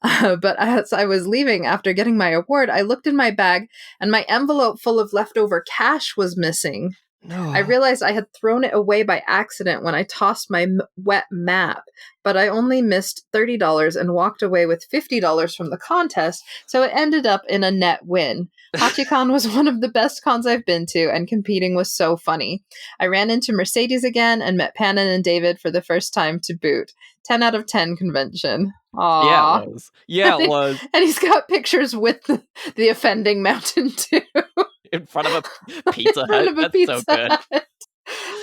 Speaker 1: But as I was leaving after getting my award, I looked in my bag, and my envelope full of leftover cash was missing. I realized I had thrown it away by accident when I tossed my wet map, but I only missed $30 and walked away with $50 from the contest, so it ended up in a net win. HachiCon was one of the best cons I've been to, and competing was so funny. I ran into Mercedes again and met Pannon and David for the first time to boot. 10 out of 10 convention. Aww.
Speaker 2: Yeah, it was. Yeah, it was.
Speaker 1: And he's got pictures with the offending Mountain Dew.
Speaker 2: In front of a Pizza Hut. That's so good.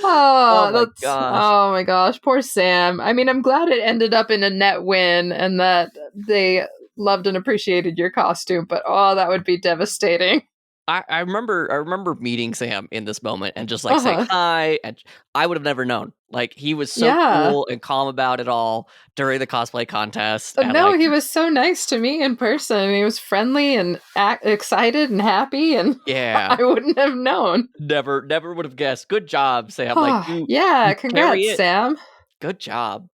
Speaker 1: Oh
Speaker 2: my gosh.
Speaker 1: Oh my gosh. Poor Sam. I mean, I'm glad it ended up in a net win and that they loved and appreciated your costume, but that would be devastating.
Speaker 2: I remember meeting Sam in this moment and just like saying hi, and I would have never known. Like, he was so cool and calm about it all during the cosplay contest.
Speaker 1: No, he was so nice to me in person. He was friendly and excited and happy, and I wouldn't have known.
Speaker 2: Never would have guessed. Good job, Sam. Like,
Speaker 1: congrats, Sam.
Speaker 2: Good job.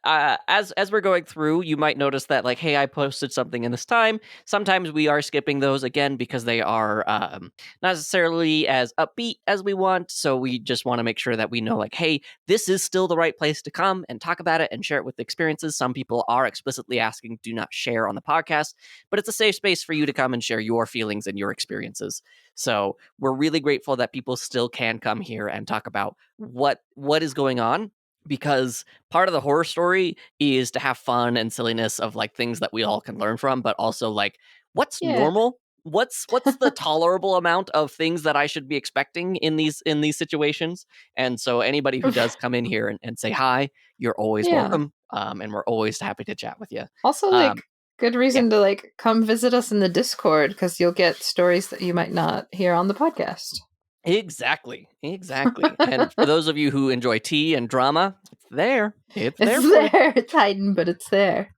Speaker 2: as we're going through, you might notice that, like, hey, I posted something in this time. Sometimes we are skipping those again because they are not necessarily as upbeat as we want. So we just want to make sure that we know, like, hey, this is still the right place to come and talk about it and share it with experiences. Some people are explicitly asking, do not share on the podcast, but it's a safe space for you to come and share your feelings and your experiences. So we're really grateful that people still can come here and talk about what is going on, because part of the horror story is to have fun and silliness of, like, things that we all can learn from, but also, like, what's normal? What's the tolerable amount of things that I should be expecting in these situations? And so anybody who does come in here and say hi, you're always welcome. And we're always happy to chat with you.
Speaker 1: Also, like, good reason to, like, come visit us in the Discord, because you'll get stories that you might not hear on the podcast.
Speaker 2: Exactly. And for those of you who enjoy tea and drama, it's there. It's there.
Speaker 1: It's hiding, but it's there.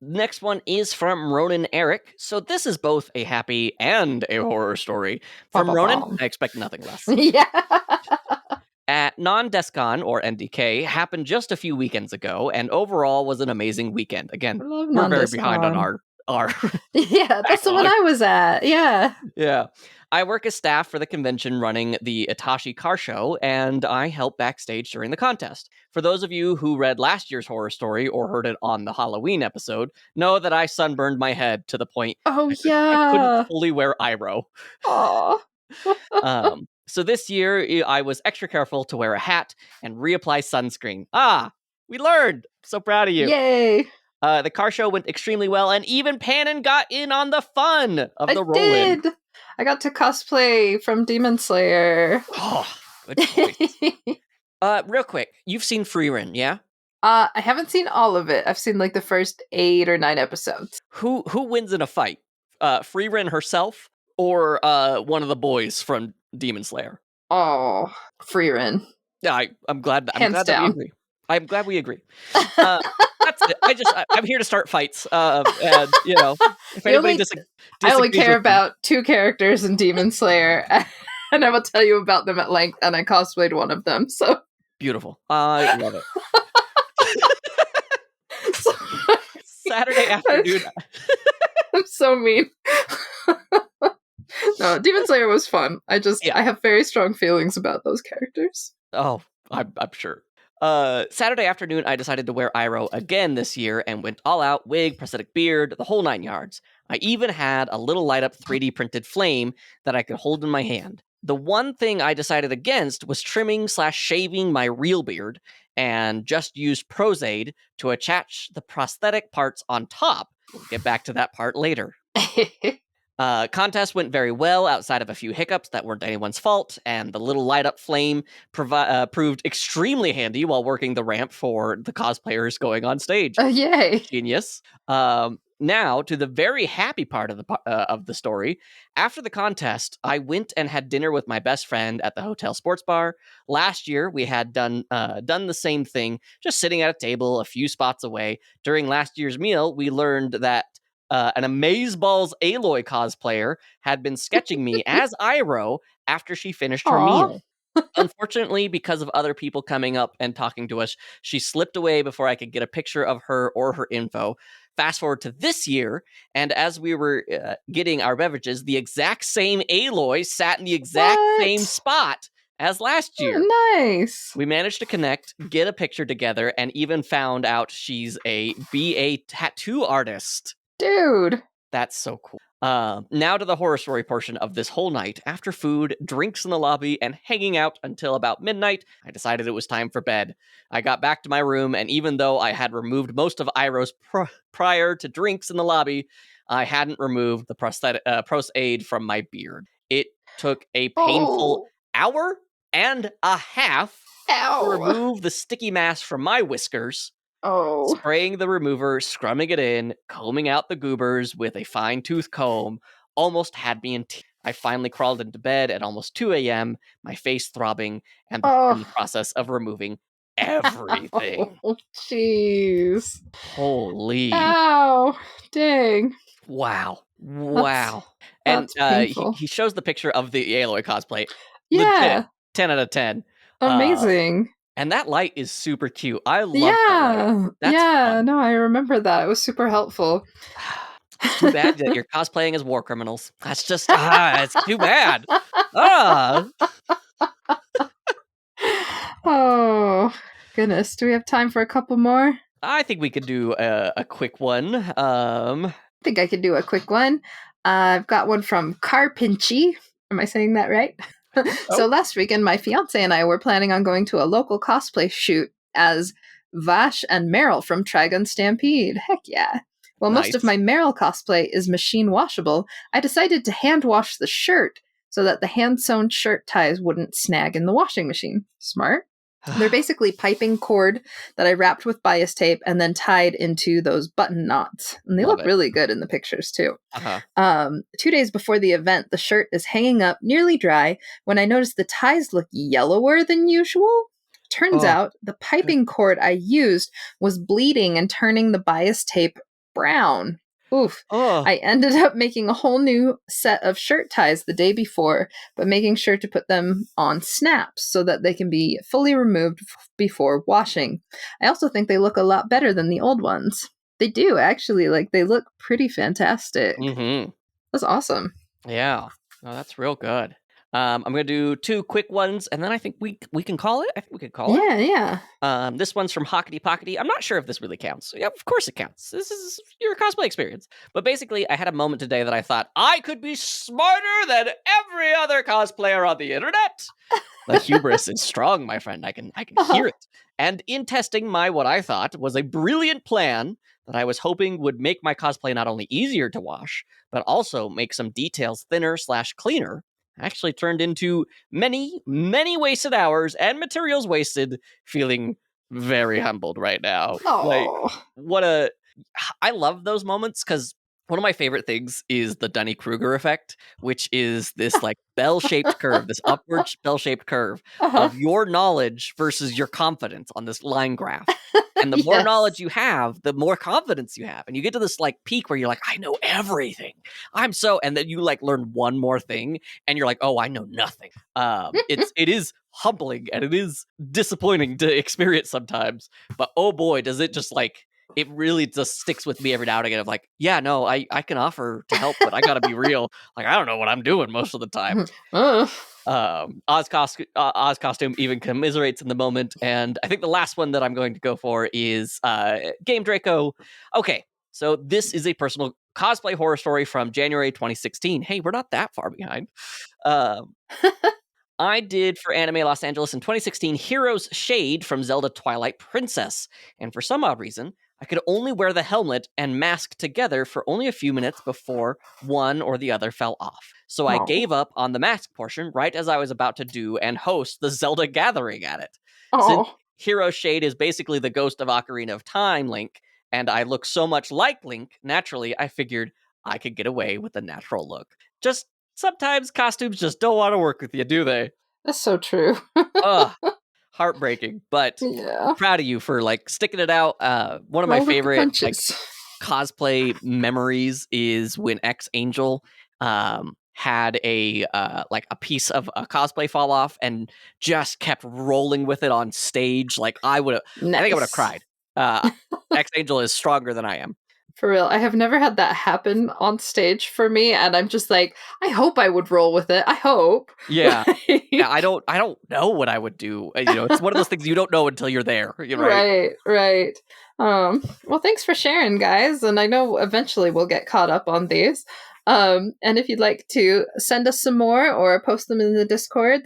Speaker 2: Next one is from Ronan Eric. So this is both a happy and a horror story. From Ronan, I expect nothing less.
Speaker 1: Yeah.
Speaker 2: At Non-Descon, or NDK, happened just a few weekends ago, and overall was an amazing weekend. Again, we're very behind on our
Speaker 1: yeah, that's the one I was at. Yeah.
Speaker 2: I work as staff for the convention running the Itachi Car Show, and I help backstage during the contest. For those of you who read last year's horror story or heard it on the Halloween episode, know that I sunburned my head to the point I couldn't fully wear Iroh. So this year, I was extra careful to wear a hat and reapply sunscreen. We learned! So proud of you.
Speaker 1: Yay!
Speaker 2: The car show went extremely well, and even Pannon got in on the fun of the roll-in.
Speaker 1: I got to cosplay from Demon Slayer.
Speaker 2: Oh, good choice. Real quick, you've seen Frieren, yeah?
Speaker 1: I haven't seen all of it. I've seen, like, the first 8 or 9 episodes.
Speaker 2: Who wins in a fight? Frieren herself, or one of the boys from Demon Slayer?
Speaker 1: Oh, Frieren.
Speaker 2: Yeah, I'm glad that we agree. I'm glad we agree. That's it. I'm here to start fights. And, you know, if anybody disagrees,
Speaker 1: I only care about 2 characters in Demon Slayer, and I will tell you about them at length, and I cosplayed one of them, so.
Speaker 2: Beautiful. I love it. Saturday afternoon.
Speaker 1: I'm so mean. No, Demon Slayer was fun. I have very strong feelings about those characters.
Speaker 2: Oh, I'm sure. Saturday afternoon, I decided to wear Iroh again this year and went all out, wig, prosthetic beard, the whole 9 yards. I even had a little light up 3D printed flame that I could hold in my hand. The one thing I decided against was trimming/shaving my real beard, and just used Prozaid to attach the prosthetic parts on top. We'll get back to that part later. Contest went very well outside of a few hiccups that weren't anyone's fault, and the little light up flame proved extremely handy while working the ramp for the cosplayers going on stage.
Speaker 1: Yay!
Speaker 2: Genius. Now to the very happy part of the story. After the contest, I went and had dinner with my best friend at the hotel sports bar. Last year, we had done the same thing, just sitting at a table a few spots away. During last year's meal, we learned that an Amazeballs Aloy cosplayer had been sketching me as Iroh after she finished her meal. Unfortunately, because of other people coming up and talking to us, she slipped away before I could get a picture of her or her info. Fast forward to this year, and as we were getting our beverages, the exact same Aloy sat in the exact same spot as last year.
Speaker 1: Nice.
Speaker 2: We managed to connect, get a picture together, and even found out she's a BA tattoo artist.
Speaker 1: Dude.
Speaker 2: That's so cool. Now to the horror story portion of this whole night. After food, drinks in the lobby, and hanging out until about midnight, I decided it was time for bed. I got back to my room, and even though I had removed most of Iroh's prior to drinks in the lobby, I hadn't removed the Prozaid from my beard. It took a painful hour and a half to remove the sticky mass from my whiskers. Spraying the remover, scrumming it in, combing out the goobers with a fine-tooth comb, almost had me in tears. I finally crawled into bed at almost 2 a.m., my face throbbing, and in the process of removing everything.
Speaker 1: Oh, jeez.
Speaker 2: Holy.
Speaker 1: Ow. Dang.
Speaker 2: Wow.
Speaker 1: That's
Speaker 2: And he shows the picture of the Aloy cosplay.
Speaker 1: Yeah.
Speaker 2: Legit, 10 out of 10.
Speaker 1: Amazing.
Speaker 2: And that light is super cute. I love that light.
Speaker 1: That's fun. No, I remember that. It was super helpful.
Speaker 2: It's too bad that you're cosplaying as war criminals. That's just it's too bad.
Speaker 1: Oh goodness, do we have time for a couple more?
Speaker 2: I think we could do a quick one.
Speaker 1: I think I could do a quick one. I've got one from Carpinchy. Am I saying that right? So last weekend, my fiance and I were planning on going to a local cosplay shoot as Vash and Meryl from Trigun Stampede. Heck yeah. Well, most of my Meryl cosplay is machine washable. I decided to hand wash the shirt so that the hand-sewn shirt ties wouldn't snag in the washing machine. Smart. They're basically piping cord that I wrapped with bias tape and then tied into those button knots. And they look really good in the pictures, too. 2 days before the event, the shirt is hanging up nearly dry when I noticed the ties look yellower than usual. Turns out the piping cord I used was bleeding and turning the bias tape brown. Oof. I ended up making a whole new set of shirt ties the day before, but making sure to put them on snaps so that they can be fully removed before washing. I also think they look a lot better than the old ones. They do, actually. Like, they look pretty fantastic. That's awesome.
Speaker 2: Yeah. Oh, that's real good. I'm going to do 2 quick ones, and then I think we can call it. I think we could call it.
Speaker 1: Yeah.
Speaker 2: This one's from Hockety Pockety. I'm not sure if this really counts. Yeah, of course it counts. This is your cosplay experience. But basically, I had a moment today that I thought, I could be smarter than every other cosplayer on the internet. The hubris is strong, my friend. I can hear it. And in testing my what I thought was a brilliant plan that I was hoping would make my cosplay not only easier to wash, but also make some details thinner/cleaner, actually turned into many, many wasted hours and materials wasted, feeling very humbled right now. Like, I love those moments because one of my favorite things is the Dunning-Kruger effect, which is this like bell-shaped curve, this upward bell-shaped curve of your knowledge versus your confidence on this line graph. And the more knowledge you have, the more confidence you have. And you get to this like peak where you're like, I know everything. And then you like learn one more thing and you're like, oh, I know nothing. It is humbling and it is disappointing to experience sometimes. But oh boy, does it just like, it really just sticks with me every now and again of like, yeah, no, I can offer to help, but I gotta be real. Like, I don't know what I'm doing most of the time. Oz Costume even commiserates in the moment. And I think the last one that I'm going to go for is Game Draco. Okay, so this is a personal cosplay horror story from January 2016. Hey, we're not that far behind. I did for Anime Los Angeles in 2016 Hero's Shade from Zelda Twilight Princess. And for some odd reason, I could only wear the helmet and mask together for only a few minutes before one or the other fell off. So I gave up on the mask portion right as I was about to do and host the Zelda Gathering at it. Since Hero's Shade is basically the ghost of Ocarina of Time Link, and I look so much like Link, naturally I figured I could get away with the natural look. Just sometimes costumes just don't want to work with you, do they?
Speaker 1: That's so true.
Speaker 2: Heartbreaking, but proud of you for like sticking it out. One of my favorite like cosplay memories is when X Angel had a piece of a cosplay fall off and just kept rolling with it on stage. Like I think I would have cried. X Angel is stronger than I am.
Speaker 1: For real, I have never had that happen on stage for me, and I'm just like, I hope I would roll with it. I hope.
Speaker 2: Yeah, I don't know what I would do. It's one of those things you don't know until you're there. Right.
Speaker 1: Well, thanks for sharing, guys, and I know eventually we'll get caught up on these. And if you'd like to send us some more or post them in the Discord,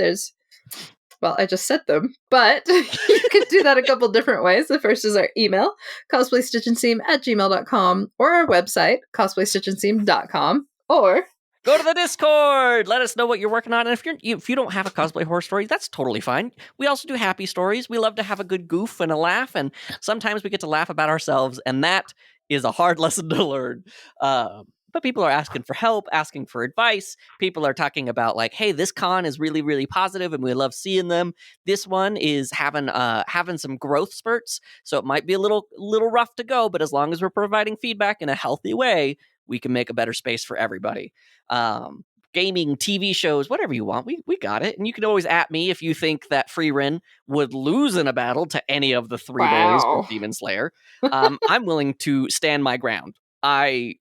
Speaker 1: well, I just said them, but you can do that a couple different ways. The first is our email, cosplaystitchandseam@gmail.com, or our website, cosplaystitchandseam.com, or
Speaker 2: go to the Discord. Let us know what you're working on. And if you don't have a cosplay horror story, that's totally fine. We also do happy stories. We love to have a good goof and a laugh, and sometimes we get to laugh about ourselves, and that is a hard lesson to learn. But people are asking for help, asking for advice. People are talking about like, hey, this con is really, really positive and we love seeing them. This one is having some growth spurts. So it might be a little rough to go, but as long as we're providing feedback in a healthy way, we can make a better space for everybody. gaming, TV shows, whatever you want. We got it. And you can always at me if you think that Freerin would lose in a battle to any of the three boys from Demon Slayer. I'm willing to stand my ground. I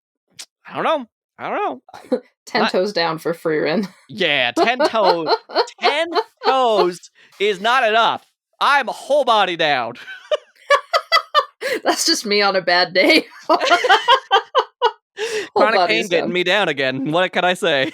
Speaker 2: don't know.
Speaker 1: 10 toes down for Freerin.
Speaker 2: Yeah, 10 toes. 10 toes is not enough. I'm whole body down.
Speaker 1: That's just me on a bad day.
Speaker 2: Chronic pain getting me down again. What can I say?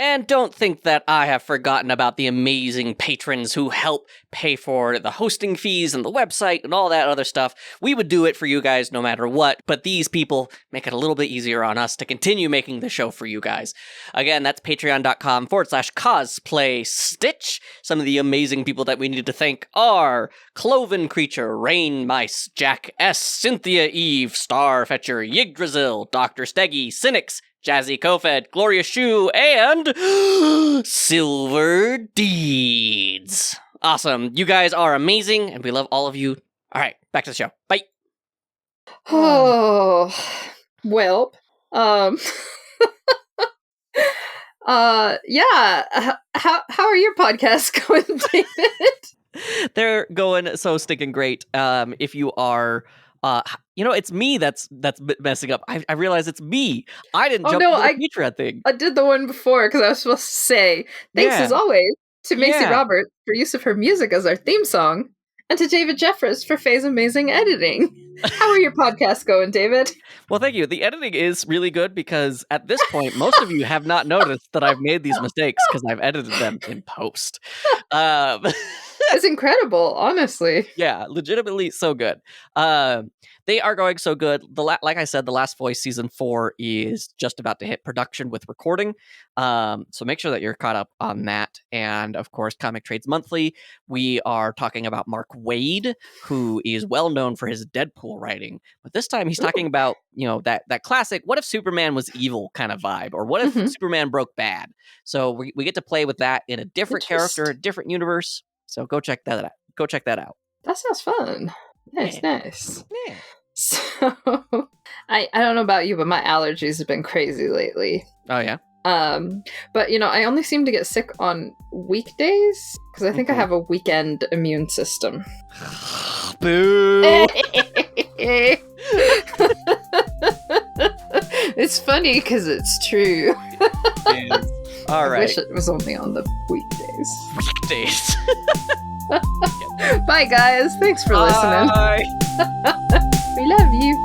Speaker 2: And don't think that I have forgotten about the amazing patrons who help pay for the hosting fees and the website and all that other stuff. We would do it for you guys no matter what, but these people make it a little bit easier on us to continue making the show for you guys. Again, that's patreon.com/cosplay Stitch. Some of the amazing people that we need to thank are Cloven Creature, Rain Mice, Jack S, Cynthia Eve, Starfetcher, Yggdrasil, Dr. Steggy, Cynics, Jazzy Kofed, Gloria Shu, and Silver Deeds. Awesome. You guys are amazing, and we love all of you. All right, back to the show. Bye.
Speaker 1: Oh, well, yeah. How are your podcasts going, David?
Speaker 2: They're going so stinking great. If you are... it's me that's messing up. I realize it's me. I didn't jump into the Patreon thing.
Speaker 1: I did the one before because I was supposed to say thanks as always to Macy Roberts for use of her music as our theme song, and to David Jeffress for Faye's amazing editing. How are your podcasts going, David?
Speaker 2: Well, thank you. The editing is really good because at this point, most of you have not noticed that I've made these mistakes because I've edited them in post.
Speaker 1: It's incredible, honestly.
Speaker 2: Yeah, legitimately so good. They are going so good. Like I said, The Last Voice Season 4 is just about to hit production with recording. So make sure that you're caught up on that. And of course, Comic Trades Monthly, we are talking about Mark Waid, who is well known for his Deadpool writing. But this time he's talking about, that classic, what if Superman was evil kind of vibe? Or what if Superman broke bad? So we get to play with that in a different character, a different universe. So go check that out.
Speaker 1: That sounds fun. Nice.
Speaker 2: Yeah.
Speaker 1: So, I don't know about you, but my allergies have been crazy lately.
Speaker 2: Oh, yeah?
Speaker 1: But, I only seem to get sick on weekdays, because I think I have a weekend immune system.
Speaker 2: Boo!
Speaker 1: It's funny, because it's true.
Speaker 2: All right.
Speaker 1: I wish it was only on the weekdays. Bye, guys. Thanks for listening.
Speaker 2: Bye.
Speaker 1: We love you.